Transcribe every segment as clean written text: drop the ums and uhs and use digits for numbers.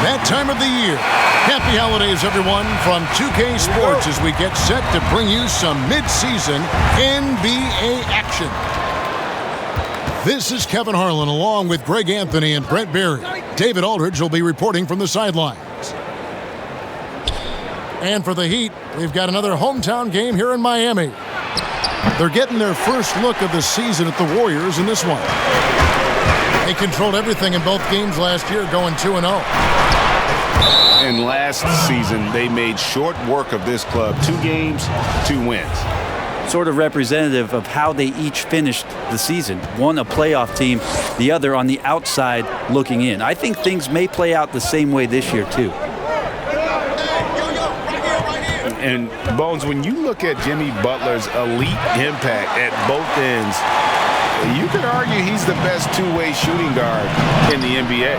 That time of the year. Happy holidays, everyone, from 2K Sports as we get set to bring you some mid-season NBA action. This is Kevin Harlan along with Greg Anthony and Brett Berry. David Aldridge will be reporting from the sidelines. And for the Heat, we've got another hometown game here in Miami. They're getting their first look of the season at the Warriors in this one. They controlled everything in both games last year, going 2-0. And last season, they made short work of this club. 2 games, 2 wins. Sort of representative of how they each finished the season. One a playoff team, the other on the outside looking in. I think things may play out the same way this year, too. And, Bones, when you look at Jimmy Butler's elite impact at both ends, you could argue he's the best two-way shooting guard in the NBA.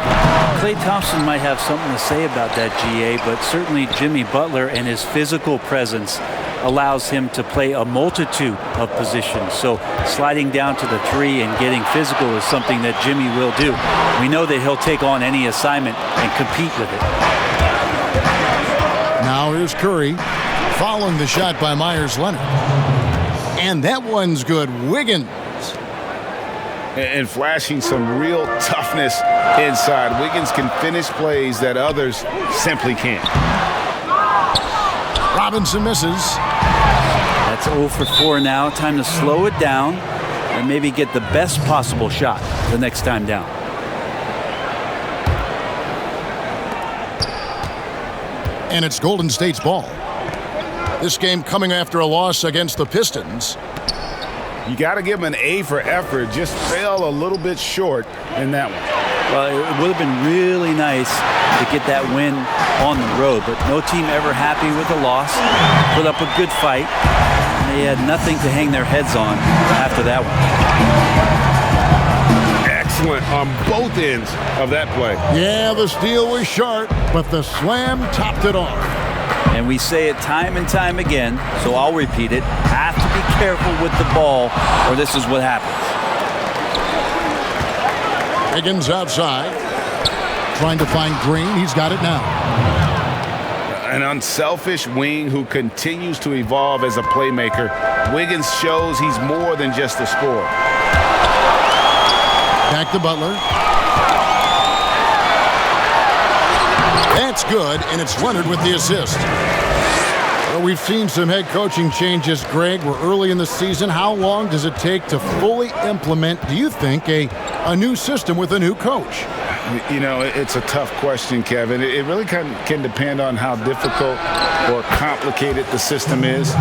Klay Thompson might have something to say about that, GA, but certainly Jimmy Butler and his physical presence allows him to play a multitude of positions. So sliding down to the 3 and getting physical is something that Jimmy will do. We know that he'll take on any assignment and compete with it. Now here's Curry following the shot by Myers-Leonard. And that one's good. Wiggins. And flashing some real toughness inside. Wiggins can finish plays that others simply can't. Robinson misses. That's 0 for 4 now. Time to slow it down and maybe get the best possible shot the next time down. And it's Golden State's ball. This game coming after a loss against the Pistons. You got to give him an A for effort. Just fell a little bit short in that one. Well, it would have been really nice to get that win on the road, but no team ever happy with a loss. Put up a good fight. They had nothing to hang their heads on after that one. Excellent on both ends of that play. Yeah, the steal was sharp, but the slam topped it off. And we say it time and time again, so I'll repeat it. Have to be careful with the ball, or this is what happens. Wiggins outside, trying to find Green. He's got it now. An unselfish wing who continues to evolve as a playmaker. Wiggins shows he's more than just a scorer. Back to Butler. That's good, and it's Leonard with the assist. Well, we've seen some head coaching changes, Greg. We're early in the season. How long does it take to fully implement, do you think, a new system with a new coach? You know, it's a tough question, Kevin. It really can depend on how difficult or complicated the system is.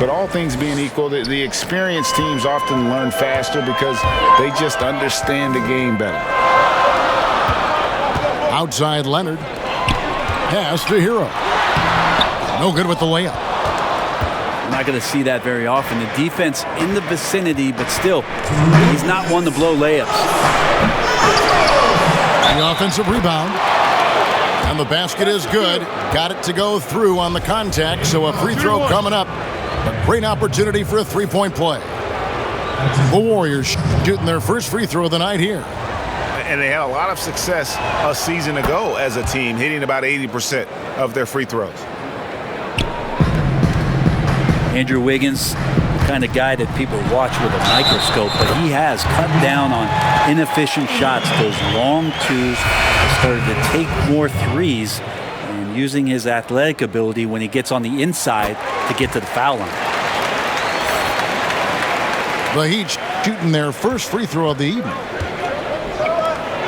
But all things being equal, the experienced teams often learn faster because they just understand the game better. Outside Leonard. Pass to Hero. No good with the layup. We're not going to see that very often. The defense in the vicinity, but still, he's not one to blow layups. The offensive rebound. And the basket is good. Got it to go through on the contact, so a free throw coming up. A great opportunity for a three-point play. The Warriors shooting their first free throw of the night here. And they had a lot of success a season ago as a team, hitting about 80% of their free throws. Andrew Wiggins, the kind of guy that people watch with a microscope, but he has cut down on inefficient shots, those long twos, started to take more threes, and using his athletic ability when he gets on the inside to get to the foul line. The Heat shooting their first free throw of the evening.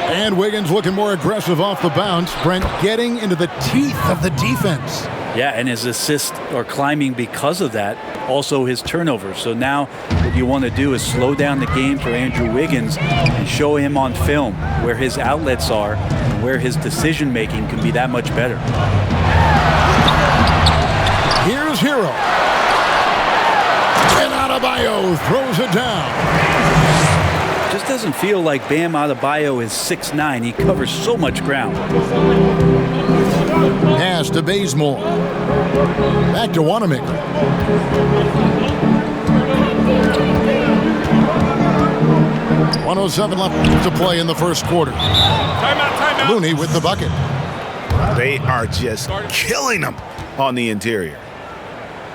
And Wiggins looking more aggressive off the bounce. Brent getting into the teeth of the defense. Yeah, and his assists are climbing because of that. Also his turnovers. So now what you want to do is slow down the game for Andrew Wiggins and show him on film where his outlets are and where his decision-making can be that much better. Here's Hero. And Adebayo throws it down. Just doesn't feel like Bam Adebayo is 6'9". He covers so much ground. Pass to Bazemore. Back to Wanamaker. .107 left to play in the first quarter. Timeout. Looney with the bucket. They are just killing them on the interior.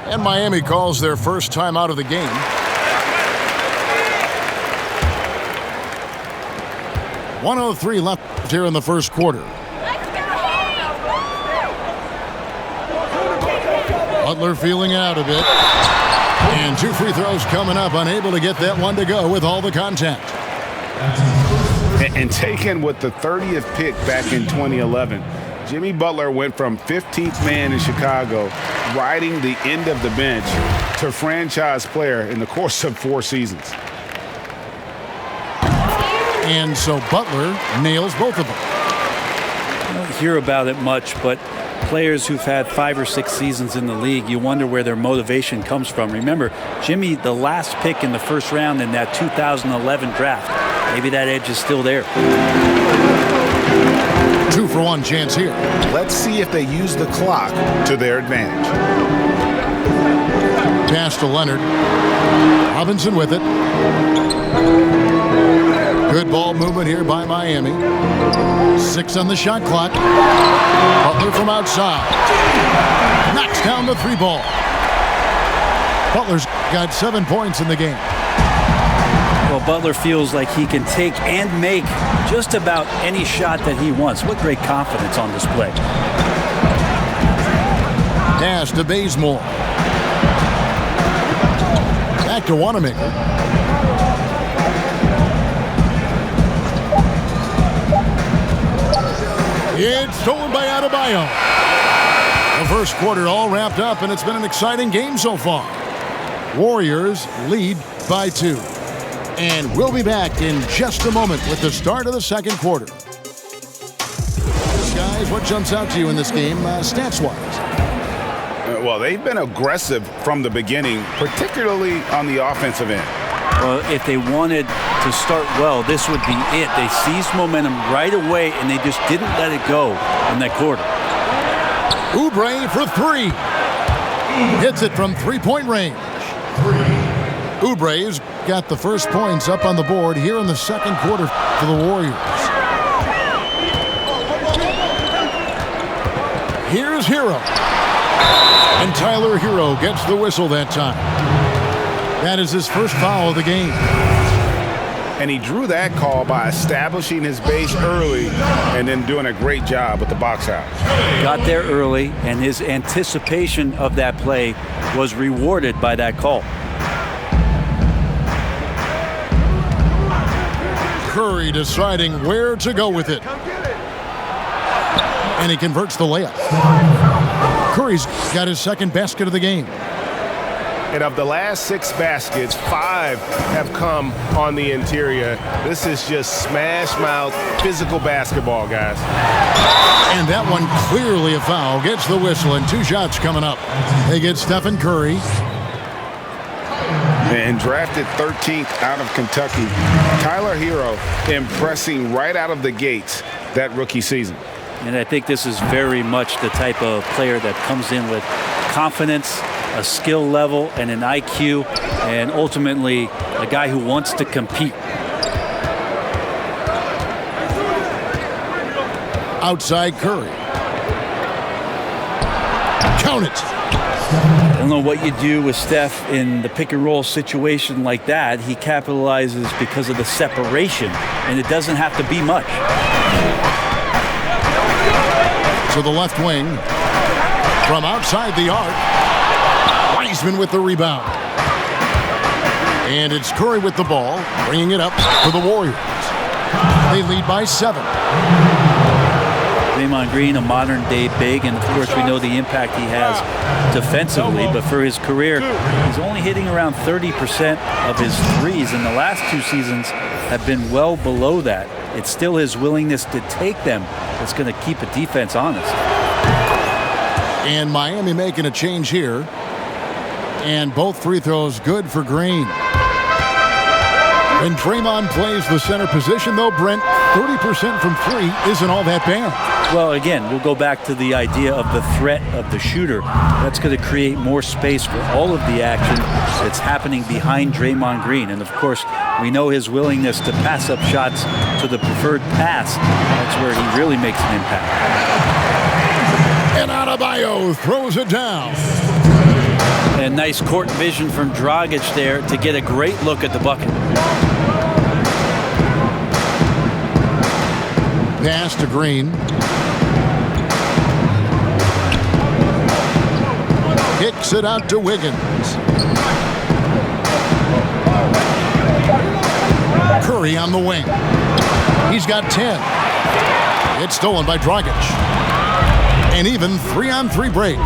And Miami calls their first time out of the game. .103 left here in the first quarter. Butler feeling out a bit. And 2 free throws coming up, unable to get that one to go with all the contact. And taken with the 30th pick back in 2011, Jimmy Butler went from 15th man in Chicago, riding the end of the bench, to franchise player in the course of 4 seasons. And so Butler nails both of them. I don't hear about it much, but players who've had 5 or 6 seasons in the league, you wonder where their motivation comes from. Remember, Jimmy, the last pick in the first round in that 2011 draft. Maybe that edge is still there. 2-for-1 chance here. Let's see if they use the clock to their advantage. Pass to Leonard. Robinson with it. Good ball movement here by Miami. 6 on the shot clock. Butler from outside. Knocks down the 3 ball. Butler's got 7 points in the game. Well, Butler feels like he can take and make just about any shot that he wants. What great confidence on display. Pass to Bazemore. Back to Wanamaker. It's stolen by Adebayo. The first quarter all wrapped up, and it's been an exciting game so far. Warriors lead by 2. And we'll be back in just a moment with the start of the second quarter. Guys, what jumps out to you in this game, stats-wise? Well, they've been aggressive from the beginning, particularly on the offensive end. Well, if they wanted to start well, this would be it. They seized momentum right away, and they just didn't let it go in that quarter. Oubre for 3. Hits it from 3-point range. Oubre's got the first points up on the board here in the second quarter for the Warriors. Here's Hero. And Tyler Hero gets the whistle that time. That is his first foul of the game. And he drew that call by establishing his base early and then doing a great job with the box out. Got there early, and his anticipation of that play was rewarded by that call. Curry deciding where to go with it. And he converts the layup. Curry's got his second basket of the game. And of the last 6 baskets, 5 have come on the interior. This is just smash-mouth physical basketball, guys. And that one clearly a foul. Gets the whistle, and 2 shots coming up. They get Stephen Curry. And drafted 13th out of Kentucky, Tyler Hero impressing right out of the gates that rookie season. And I think this is very much the type of player that comes in with confidence, a skill level, and an IQ, and ultimately a guy who wants to compete. Outside Curry. Count it. I don't know what you do with Steph in the pick-and-roll situation like that. He capitalizes because of the separation, and it doesn't have to be much. To the left wing. From outside the arc. Wiseman with the rebound. And it's Curry with the ball, bringing it up for the Warriors. They lead by 7. Draymond Green, a modern-day big, and of course we know the impact he has defensively, but for his career, he's only hitting around 30% of his threes, and the last 2 seasons have been well below that. It's still his willingness to take them that's going to keep a defense honest. And Miami making a change here. And both free throws good for Green. When Draymond plays the center position, though, Brent, 30% from 3 isn't all that bad. Well, again, we'll go back to the idea of the threat of the shooter. That's going to create more space for all of the action that's happening behind Draymond Green. And, of course, we know his willingness to pass up shots to the preferred pass. That's where he really makes an impact. And Adebayo throws it down. And nice court vision from Dragic there to get a great look at the bucket. Pass to Green. Kicks it out to Wiggins. Curry on the wing. He's got 10. It's stolen by Dragic. An even 3-on-3 break.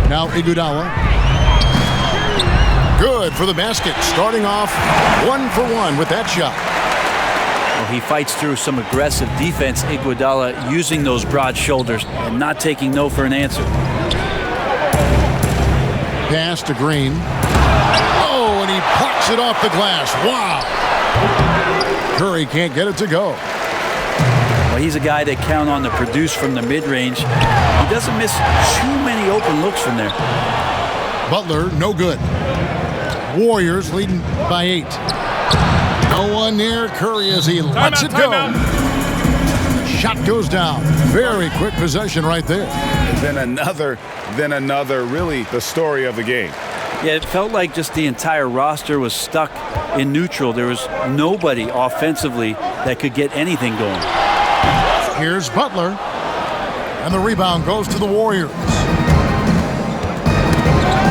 Now Iguodala. Good for the basket. Starting off 1 for 1 with that shot. Well, he fights through some aggressive defense. Iguodala using those broad shoulders and not taking no for an answer. Pass to Green. Oh, and he plucks it off the glass. Wow. Curry can't get it to go. Well, he's a guy they count on to produce from the mid-range. He doesn't miss too many open looks from there. Butler, no good. Warriors leading by 8. No one near Curry as he lets it go. Shot goes down. Very quick possession right there. Then another, really the story of the game. Yeah, it felt like just the entire roster was stuck in neutral. There was nobody offensively that could get anything going. Here's Butler. And the rebound goes to the Warriors.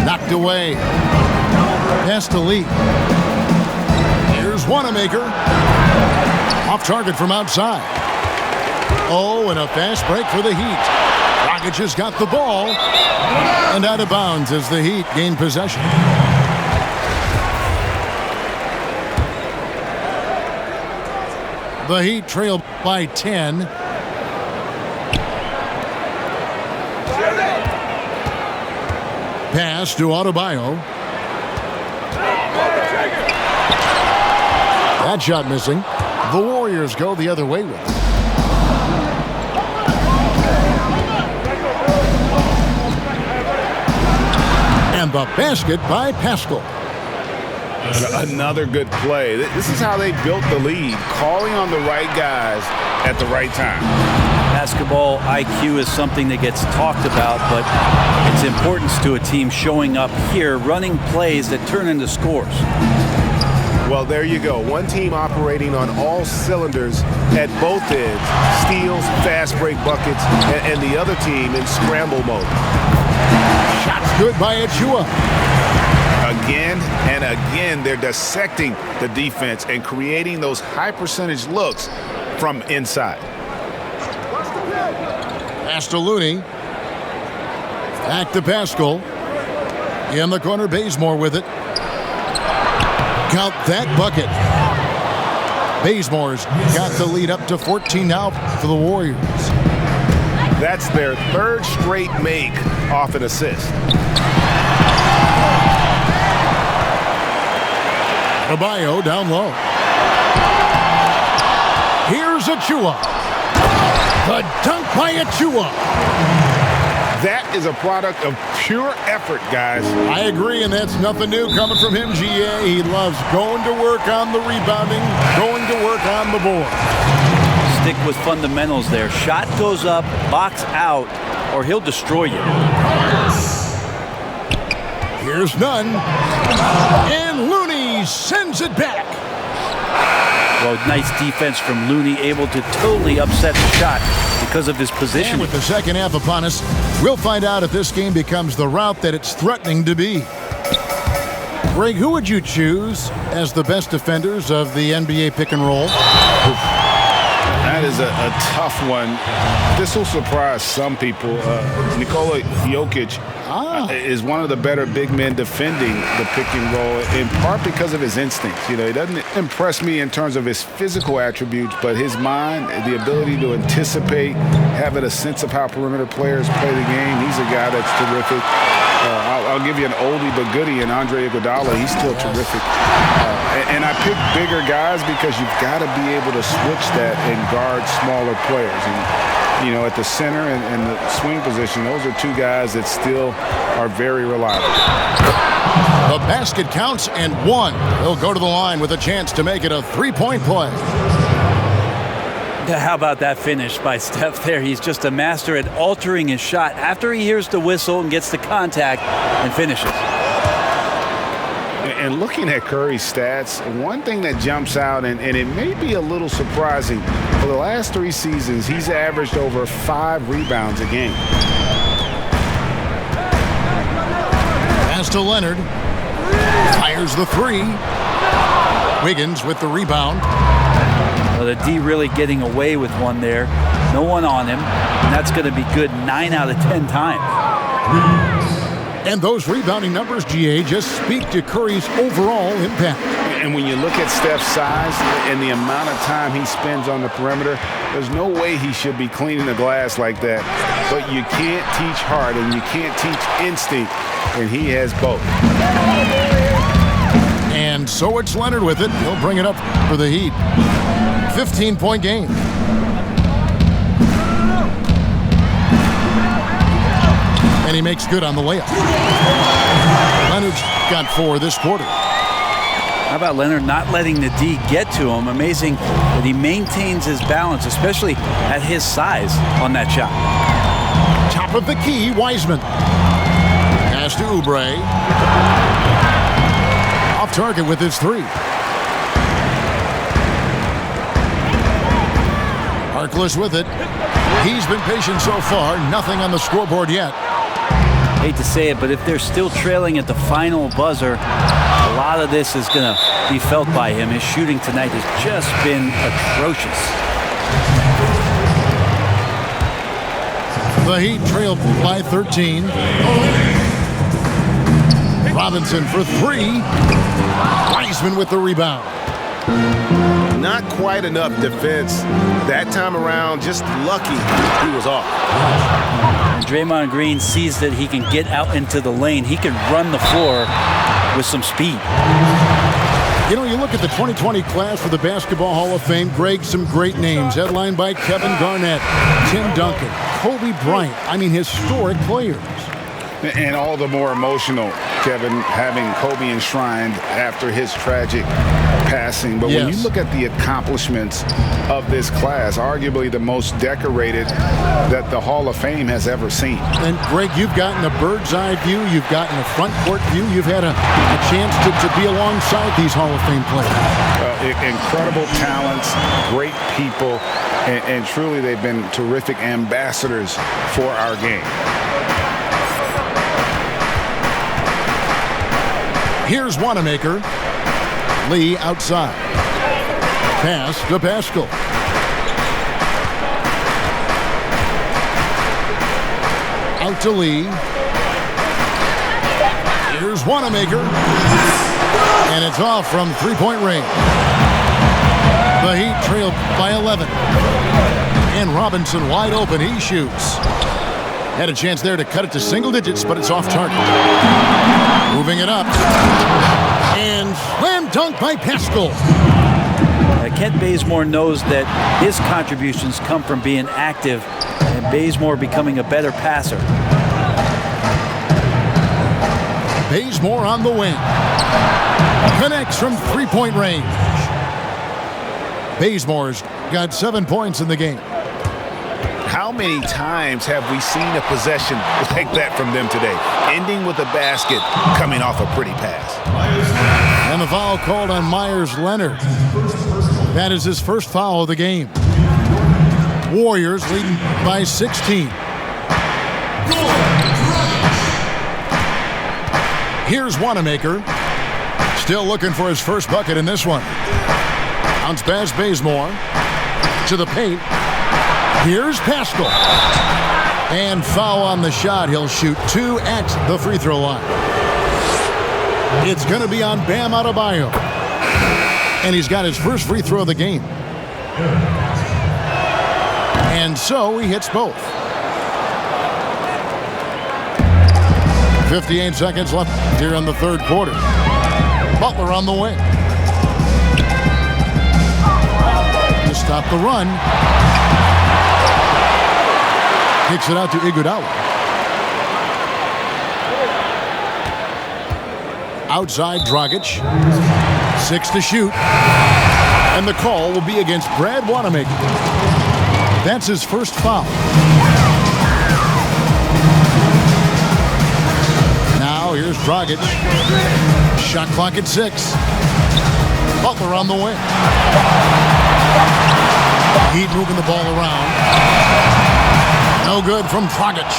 Knocked away. Pass to Lee. Here's Wanamaker. Off target from outside. Oh, and a fast break for the Heat. Dragic has got the ball. And out of bounds as the Heat gain possession. The Heat trail by 10. Pass to Adebayo. That shot missing. The Warriors go the other way with it. And the basket by Pascal. Another good play. This is how they built the lead, calling on the right guys at the right time. Basketball IQ is something that gets talked about, but its importance to a team showing up here, running plays that turn into scores. Well, there you go. One team operating on all cylinders at both ends. Steals, fast break buckets, and the other team in scramble mode. Shots good by Achua. Again and again, they're dissecting the defense and creating those high percentage looks from inside. Pass to Looney. Back to Pascal. In the corner, Bazemore with it. Count that bucket. Bazemore's got the lead up to 14 now for the Warriors. That's their third straight make off an assist. Adebayo down low. Here's Achua. The dunk by Achua. That is a product of pure effort, guys. I agree, and that's nothing new coming from him, GA. He loves going to work on the rebounding, going to work on the board. Stick with fundamentals there. Shot goes up, box out, or he'll destroy you. Here's Nunn. And Looney sends it back. Well, nice defense from Looney, able to totally upset the shot because of his position. And with the second half upon us, we'll find out if this game becomes the route that it's threatening to be. Greg, who would you choose as the best defenders of the NBA pick and roll? That is a tough one. This will surprise some people. Nikola Jokic is one of the better big men defending the pick and roll, in part because of his instincts. You know, he doesn't impress me in terms of his physical attributes, but his mind, the ability to anticipate, having a sense of how perimeter players play the game. He's a guy that's terrific. I'll give you an oldie but goodie in Andre Iguodala. He's still terrific. And I pick bigger guys because you've got to be able to switch that and guard smaller players. And, you know, at the center and the swing position, those are two guys that still are very reliable. The basket counts and one. He'll go to the line with a chance to make it a three-point play. How about that finish by Steph there? He's just a master at altering his shot after he hears the whistle and gets the contact and finishes. And looking at Curry's stats, one thing that jumps out, and it may be a little surprising, for the last 3 seasons, he's averaged over 5 rebounds a game. Pass to Leonard. Fires the 3. Wiggins with the rebound. Well, the D really getting away with one there. No one on him. And that's going to be good 9 out of 10 times. And those rebounding numbers, GA, just speak to Curry's overall impact. And when you look at Steph's size and the amount of time he spends on the perimeter, there's no way he should be cleaning the glass like that. But you can't teach heart and you can't teach instinct, and he has both. And so it's Leonard with it. He'll bring it up for the Heat. 15-point game. And he makes good on the layup. Leonard's got 4 this quarter. How about Leonard not letting the D get to him? Amazing that he maintains his balance, especially at his size on that shot. Top of the key, Wiseman. Pass to Oubre. Off target with his 3. Harkless with it. He's been patient so far. Nothing on the scoreboard yet. Hate to say it, but if they're still trailing at the final buzzer, a lot of this is going to be felt by him. His shooting tonight has just been atrocious. The Heat trail by 13. Robinson for 3. Wiseman with the rebound. Not quite enough defense. That time around, just lucky he was off. And Draymond Green sees that he can get out into the lane. He can run the floor with some speed. You know, you look at the 2020 class for the Basketball Hall of Fame, Greg, some great names, headlined by Kevin Garnett, Tim Duncan, Kobe Bryant. I mean, historic players. And all the more emotional, Kevin, having Kobe enshrined after his tragic passing. But when you look at the accomplishments of this class, arguably the most decorated that the Hall of Fame has ever seen. And Greg, you've gotten a bird's eye view. You've gotten a front court view. You've had a chance to be alongside these Hall of Fame players. Incredible talents, great people, and truly they've been terrific ambassadors for our game. Here's Wanamaker. Lee outside. Pass to Pascal. Out to Lee. Here's Wanamaker. And it's off from three-point range. The Heat trail by 11. And Robinson wide open. He shoots. Had a chance there to cut it to single digits, but it's off target. Moving it up. And slam dunk by Pascal. Kent Bazemore knows that his contributions come from being active and Bazemore becoming a better passer. Bazemore on the wing. Connects from three-point range. Bazemore's got 7 points in the game. How many times have we seen a possession like that from them today? Ending with a basket, coming off a pretty pass. And the foul called on Myers Leonard. That is his first foul of the game. Warriors leading by 16. Here's Wanamaker. Still looking for his first bucket in this one. Bounce pass Bazemore. To the paint. Here's Pascal. And foul on the shot. He'll shoot 2 at the free throw line. It's going to be on Bam Adebayo. And he's got his first free throw of the game. And so he hits both. 58 seconds left here in the third quarter. Butler on the wing. To stop the run. Kicks it out to Iguodala. Outside Dragic. 6 to shoot. And And the call will be against Brad Wanamaker. That's his first foul. Now here's Dragic. Shot clock at 6. Butler on the wing. Heat moving the ball around. No good from Dragic.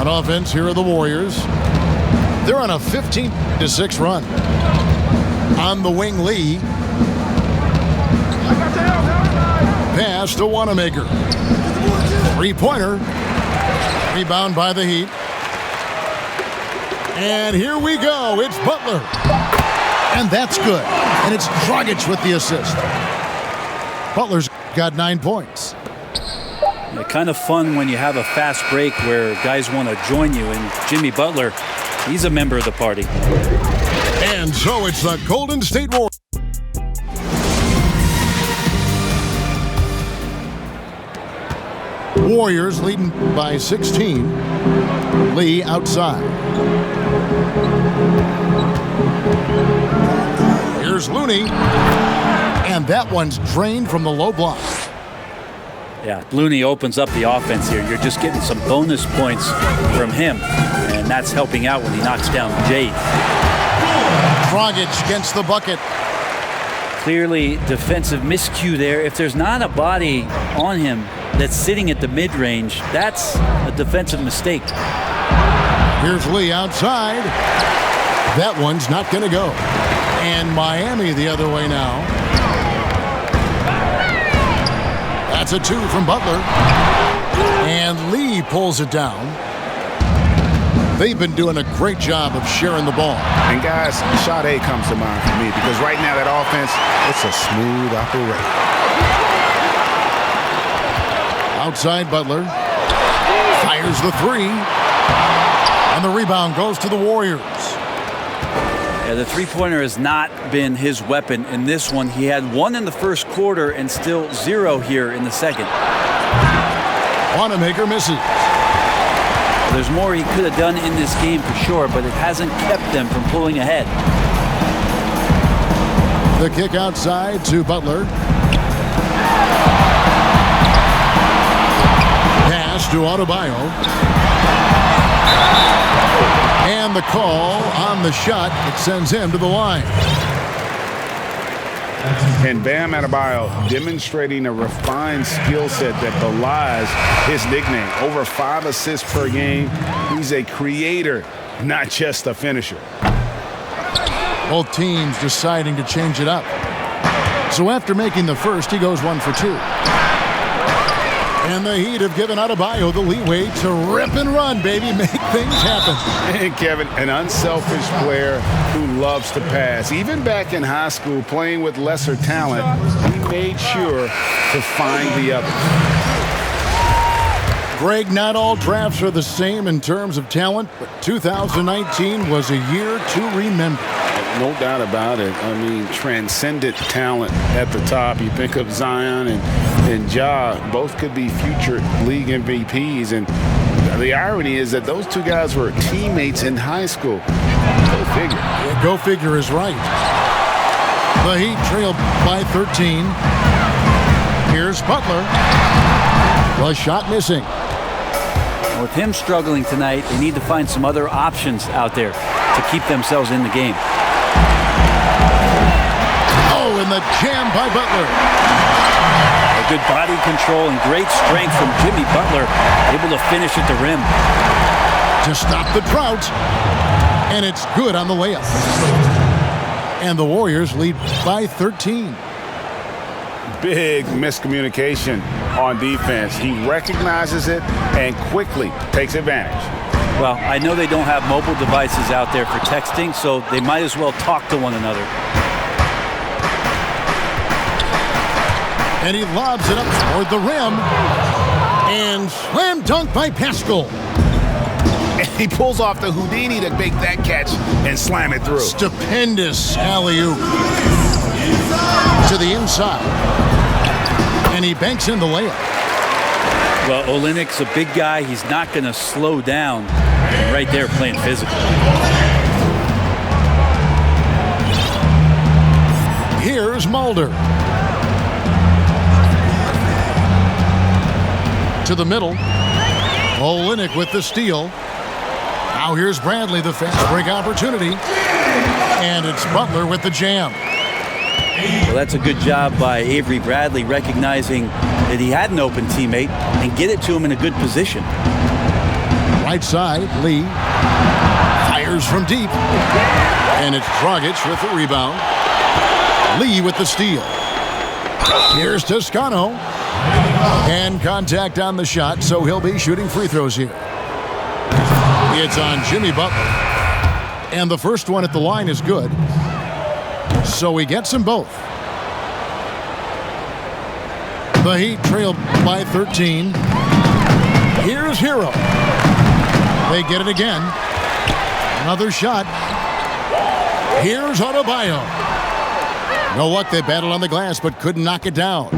On offense, here are the Warriors. They're on a 15-6 run. On the wing, Lee. Pass to Wanamaker. Three-pointer. Rebound by the Heat. And here we go. It's Butler. And that's good. And it's Dragic with the assist. Butler's got 9 points. Yeah, kind of fun when you have a fast break where guys want to join you. And Jimmy Butler, he's a member of the party. And so it's the Golden State Warriors. Warriors leading by 16. Lee outside. Here's Looney. And that one's drained from the low block. Yeah, Looney opens up the offense here. You're just getting some bonus points from him. And that's helping out when he knocks down Jade. Dragic against the bucket. Clearly defensive miscue there. If there's not a body on him that's sitting at the mid-range, that's a defensive mistake. Here's Lee outside. That one's not going to go. And Miami the other way now. That's a 2 from Butler. And Lee pulls it down. They've been doing a great job of sharing the ball. And guys, Sade comes to mind for me because right now that offense, it's a smooth operation. Outside Butler. Fires the 3. And the rebound goes to the Warriors. Yeah, the three-pointer has not been his weapon in this one. He had 1 in the first quarter and still 0 here in the second. Wanamaker misses. There's more he could have done in this game for sure, but it hasn't kept them from pulling ahead. The kick outside to Butler. Pass to Adebayo. And the call on the shot, it sends him to the line. And Bam Adebayo demonstrating a refined skill set that belies his nickname. Over 5 assists per game. He's a creator, not just a finisher. Both teams deciding to change it up. So after making the first, he goes 1 for 2. And the Heat have given Adebayo the leeway to rip and run, baby. Make things happen. And Kevin, an unselfish player who loves to pass. Even back in high school, playing with lesser talent, he made sure to find the others. Greg, not all drafts are the same in terms of talent, but 2019 was a year to remember. No doubt about it. I mean, transcendent talent at the top. You think of Zion and Ja, both could be future league MVPs. And the irony is that those two guys were teammates in high school. Go figure. Yeah, go figure is right. The Heat trailed by 13. Here's Butler. The shot missing. With him struggling tonight, they need to find some other options out there to keep themselves in the game. Oh, and the jam by Butler. A good body control and great strength from Jimmy Butler, able to finish at the rim. To stop the drought. And it's good on the layup. And the Warriors lead by 13. Big miscommunication on defense. He recognizes it and quickly takes advantage. Well, I know they don't have mobile devices out there for texting, so they might as well talk to one another. And he lobs it up toward the rim. And slam dunk by Pascal. And he pulls off the Houdini to make that catch and slam it through. Stupendous alley-oop. To the inside. And he banks in the layup. Well, Olynyk's a big guy. He's not going to slow down. And right there playing physical. Here's Here's Mulder. To the middle. Olynyk with the steal. Now here's Bradley, the fast break opportunity. And it's Butler with the jam. Well, that's a good job by Avery Bradley, recognizing that he had an open teammate and get it to him in a good position. Right side, Lee fires from deep. And it's Dragic with the rebound. Lee with the steal. Here's Toscano. And contact on the shot, so he'll be shooting free throws here. It's on Jimmy Butler. And the first one at the line is good. So he gets them both. The Heat trail by 13. Here's Hero. They get it again. Another shot. Here's Adebayo. No luck, they battled on the glass but couldn't knock it down.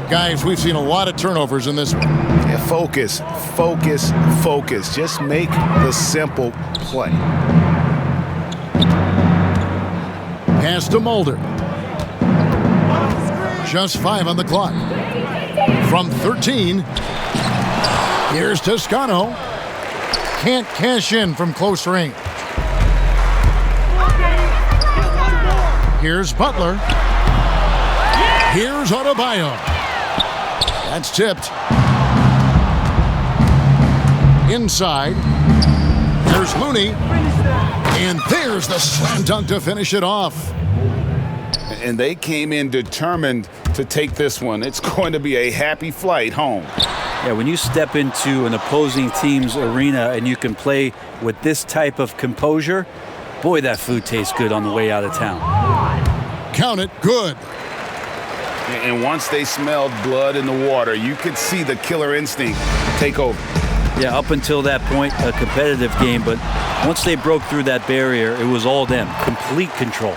Guys, we've seen a lot of turnovers in this one. Yeah, focus, focus, focus. Just make the simple play. Pass to Mulder. Just 5 on the clock. From 13, here's Toscano. Can't cash in from close range. Here's Butler. Here's Adebayo. That's tipped. Inside. There's Looney. And there's the slam dunk to finish it off. And they came in determined to take this one. It's going to be a happy flight home. Yeah, when you step into an opposing team's arena and you can play with this type of composure, boy, that food tastes good on the way out of town. Count it, good. And once they smelled blood in the water, you could see the killer instinct take over. Yeah, up until that point, a competitive game, but once they broke through that barrier, it was all them. Complete control.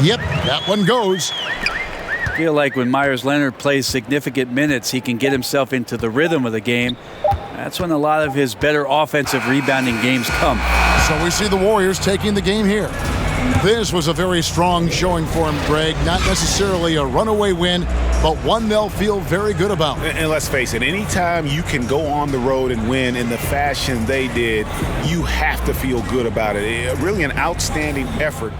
Yep, that one goes. I feel like when Myers Leonard plays significant minutes, he can get himself into the rhythm of the game. That's when a lot of his better offensive rebounding games come. So we see the Warriors taking the game here. This was a very strong showing for him, Greg. Not necessarily a runaway win, but one they'll feel very good about. And let's face it, anytime you can go on the road and win in the fashion they did, you have to feel good about it. Really an outstanding effort.